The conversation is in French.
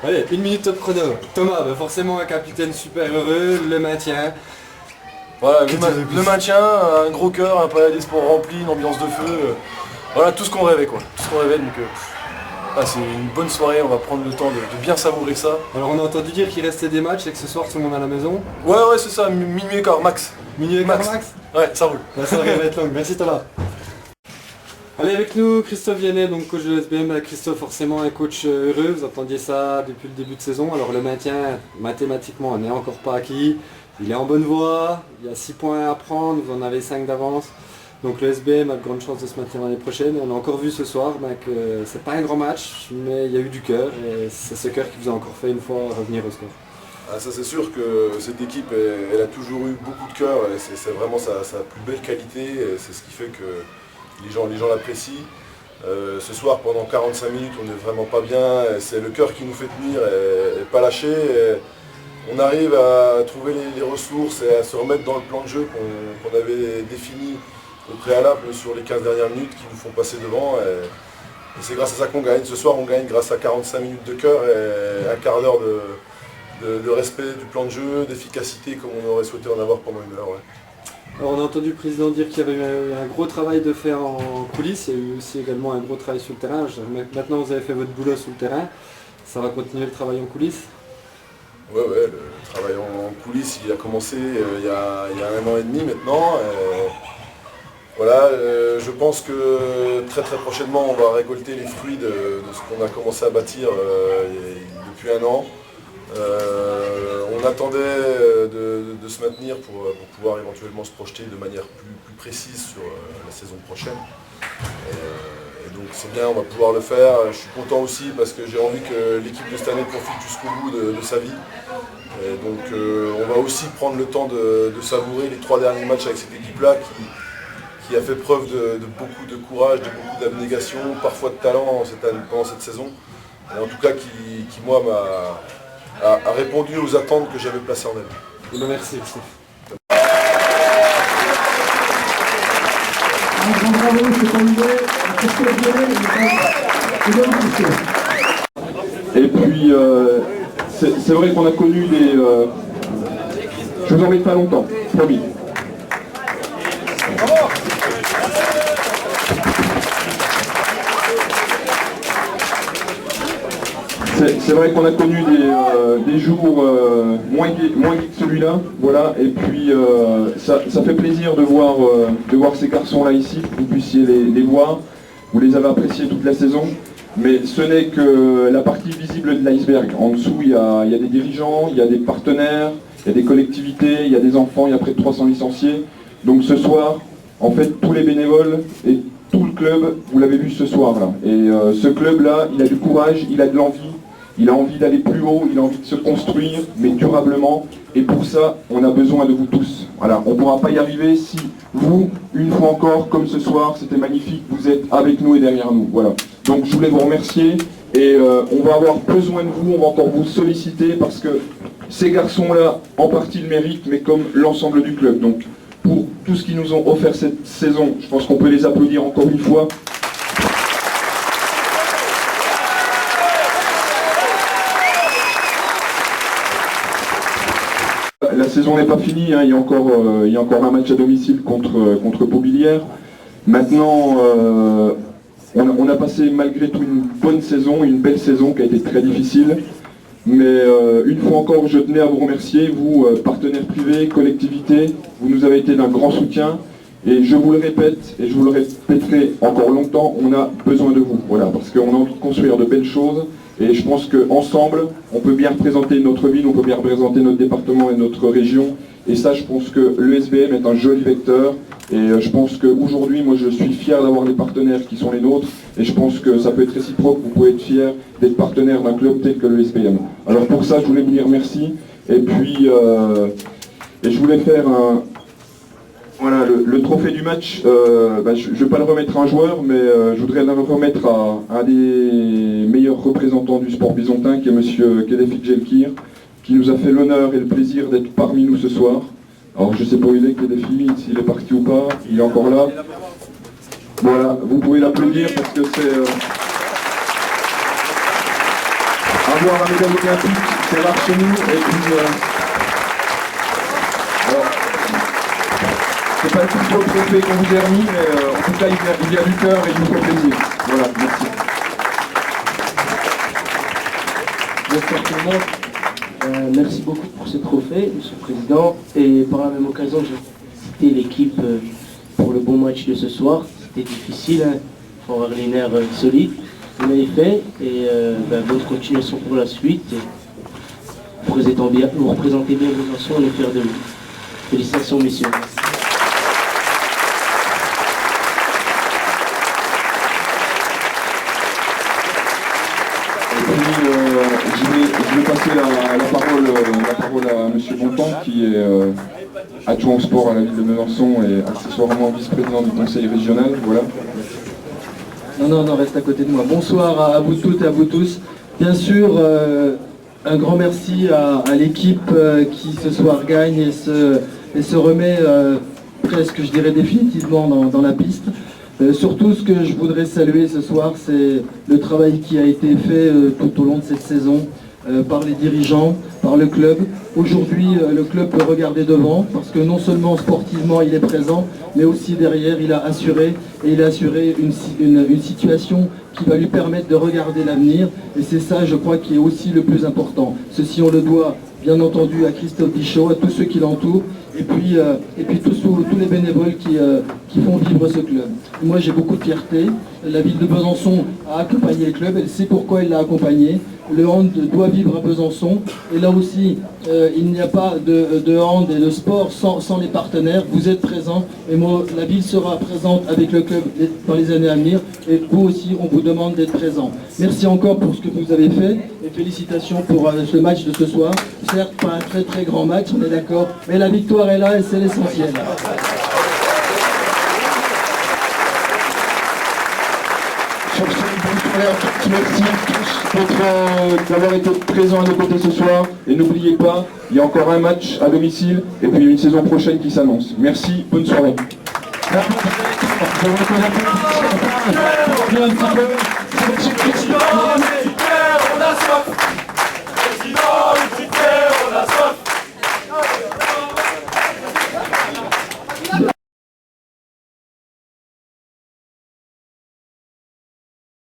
Allez, une minute top chrono. Thomas, bah forcément un capitaine super heureux, le maintien. Voilà, le maintien, un gros cœur, un palais des sports rempli, une ambiance de feu. Voilà, tout ce qu'on rêvait quoi. Tout ce qu'on rêvait, donc c'est une bonne soirée, on va prendre le temps de bien savourer ça. Alors on a entendu dire qu'il restait des matchs et que ce soir tout le monde à la maison. Ouais, c'est ça, minuit et quart, max. Minuit et quart max. Ouais, ça roule. La soirée va être longue, merci Thomas. Allez, avec nous Christophe Vianney, donc coach de l'SBM. Christophe, forcément un coach heureux, vous entendiez ça depuis le début de saison. Alors le maintien, mathématiquement, n'est encore pas acquis. Il est en bonne voie, il y a 6 points à prendre, vous en avez 5 d'avance. Donc le SBM a de grandes chances de se maintenir l'année prochaine. Et on a encore vu ce soir que c'est pas un grand match, mais il y a eu du cœur. Et c'est ce cœur qui vous a encore fait une fois revenir au score. Ah, ça c'est sûr que cette équipe, elle a toujours eu beaucoup de cœur. C'est vraiment sa plus belle qualité. C'est ce qui fait que les gens l'apprécient. Ce soir, pendant 45 minutes, on n'est vraiment pas bien. C'est le cœur qui nous fait tenir et pas lâcher. On arrive à trouver les ressources et à se remettre dans le plan de jeu qu'on avait défini au préalable sur les 15 dernières minutes qui nous font passer devant. Et c'est grâce à ça qu'on gagne. Ce soir, on gagne grâce à 45 minutes de cœur et un quart d'heure de respect du plan de jeu, d'efficacité comme on aurait souhaité en avoir pendant une heure. Ouais. Alors on a entendu le président dire qu'il y avait eu un gros travail de faire en coulisses, il y a eu aussi également un gros travail sur le terrain. Maintenant vous avez fait votre boulot sur le terrain, ça va continuer le travail en coulisses? Ouais, le travail en coulisses il a commencé il y a 1 an et demi maintenant. Voilà, je pense que très prochainement on va récolter les fruits de ce qu'on a commencé à bâtir depuis 1 an. On attendait de se maintenir pour pouvoir éventuellement se projeter de manière plus précise sur la saison prochaine. Et donc c'est bien, on va pouvoir le faire. Je suis content aussi parce que j'ai envie que l'équipe de cette année profite jusqu'au bout de sa vie. Et donc on va aussi prendre le temps de savourer les 3 derniers matchs avec cette équipe-là qui a fait preuve de beaucoup de courage, de beaucoup d'abnégation, parfois de talent pendant cette saison. Et en tout cas qui moi a répondu aux attentes que j'avais placées en elle. Et bien merci Christophe. Et puis c'est vrai qu'on a connu des... Je vous en mets pas longtemps, promis. C'est vrai qu'on a connu des jours moins gais que celui-là, voilà, et puis ça fait plaisir de voir ces garçons-là ici, que vous puissiez les voir, vous les avez appréciés toute la saison, mais ce n'est que la partie visible de l'iceberg. En dessous, il y a des dirigeants, il y a des partenaires, il y a des collectivités, il y a des enfants, il y a près de 300 licenciés. Donc ce soir, en fait, tous les bénévoles et tout le club, vous l'avez vu ce soir-là. Et ce club-là, il a du courage, il a de l'envie. Il a envie d'aller plus haut, il a envie de se construire, mais durablement. Et pour ça, on a besoin de vous tous. Voilà, on ne pourra pas y arriver si vous, une fois encore, comme ce soir, c'était magnifique, vous êtes avec nous et derrière nous. Voilà. Donc je voulais vous remercier et on va avoir besoin de vous, on va encore vous solliciter parce que ces garçons-là, en partie le méritent, mais comme l'ensemble du club. Donc pour tout ce qu'ils nous ont offert cette saison, je pense qu'on peut les applaudir encore une fois. La saison n'est pas finie, hein. Il y a encore un match à domicile contre Beaubilière. Maintenant, on a passé malgré tout une bonne saison, une belle saison qui a été très difficile. Mais une fois encore, je tenais à vous remercier, vous, partenaires privés, collectivités, vous nous avez été d'un grand soutien. Et je vous le répète, et je vous le répéterai encore longtemps, on a besoin de vous. Voilà, parce qu'on a envie de construire de belles choses. Et je pense qu'ensemble, on peut bien représenter notre ville, on peut bien représenter notre département et notre région. Et ça, je pense que l'ESBM est un joli vecteur. Et je pense qu'aujourd'hui, moi, je suis fier d'avoir les partenaires qui sont les nôtres. Et je pense que ça peut être réciproque. Vous pouvez être fier d'être partenaire d'un club tel que l'ESBM. Alors pour ça, je voulais vous dire merci. Et puis, je voulais faire voilà, le trophée du match, je ne vais pas le remettre à un joueur, mais je voudrais le remettre à un des meilleurs représentants du sport bisontin, qui est M. Kedefi Djelkir, qui nous a fait l'honneur et le plaisir d'être parmi nous ce soir. Alors je ne sais pas où il est, Kedefi, s'il est parti ou pas, il est encore là. Voilà, vous pouvez l'applaudir parce que c'est... avoir un médaille olympique, c'est rare chez nous. Et puis, alors, c'est pas le plus beau trophée qu'on vous ait remis, mais en tout cas, il vient du cœur et il nous fait plaisir. Voilà, merci. Bonsoir tout le monde. Merci beaucoup pour ce trophée, Monsieur le Président. Et par la même occasion, je vais féliciter l'équipe pour le bon match de ce soir. C'était difficile, il faut avoir les nerfs solides. Vous l'avez fait et bonne continuation pour la suite. Vous représentez bien Besançon, on est fiers de vous. Félicitations, messieurs. Je vais passer la parole à M. Bontemps, qui est adjoint au sport à la ville de Besançon et accessoirement vice-président du conseil régional. Voilà. Non, reste à côté de moi. Bonsoir à vous toutes et à vous tous. Bien sûr, un grand merci à l'équipe qui ce soir gagne et se remet presque, je dirais, définitivement dans la piste. Surtout, ce que je voudrais saluer ce soir, c'est le travail qui a été fait tout au long de cette saison par les dirigeants, par le club. Aujourd'hui, le club peut regarder devant parce que non seulement sportivement il est présent, mais aussi derrière il a assuré une situation qui va lui permettre de regarder l'avenir. Et c'est ça, je crois, qui est aussi le plus important. Ceci, on le doit bien entendu à Christophe Bichot, à tous ceux qui l'entourent, et puis tous les bénévoles qui font vivre ce club. Et moi, j'ai beaucoup de fierté. La ville de Besançon a accompagné le club, elle sait pourquoi elle l'a accompagné. Le hand doit vivre à Besançon. Et là aussi, il n'y a pas de hand et de sport sans les partenaires. Vous êtes présents, et moi, la ville sera présente avec le club dans les années à venir. Et vous aussi, on vous demande d'être présents. Merci encore pour ce que vous avez fait, et félicitations pour ce match de ce soir. Certes, pas un très très grand match, on est d'accord, mais la victoire est là et c'est l'essentiel. Sur ce, merci à tous d'avoir été présents à nos côtés ce soir. Et n'oubliez pas, il y a encore un match à domicile et puis une saison prochaine qui s'annonce. Merci, bonne soirée. Je vous remercie.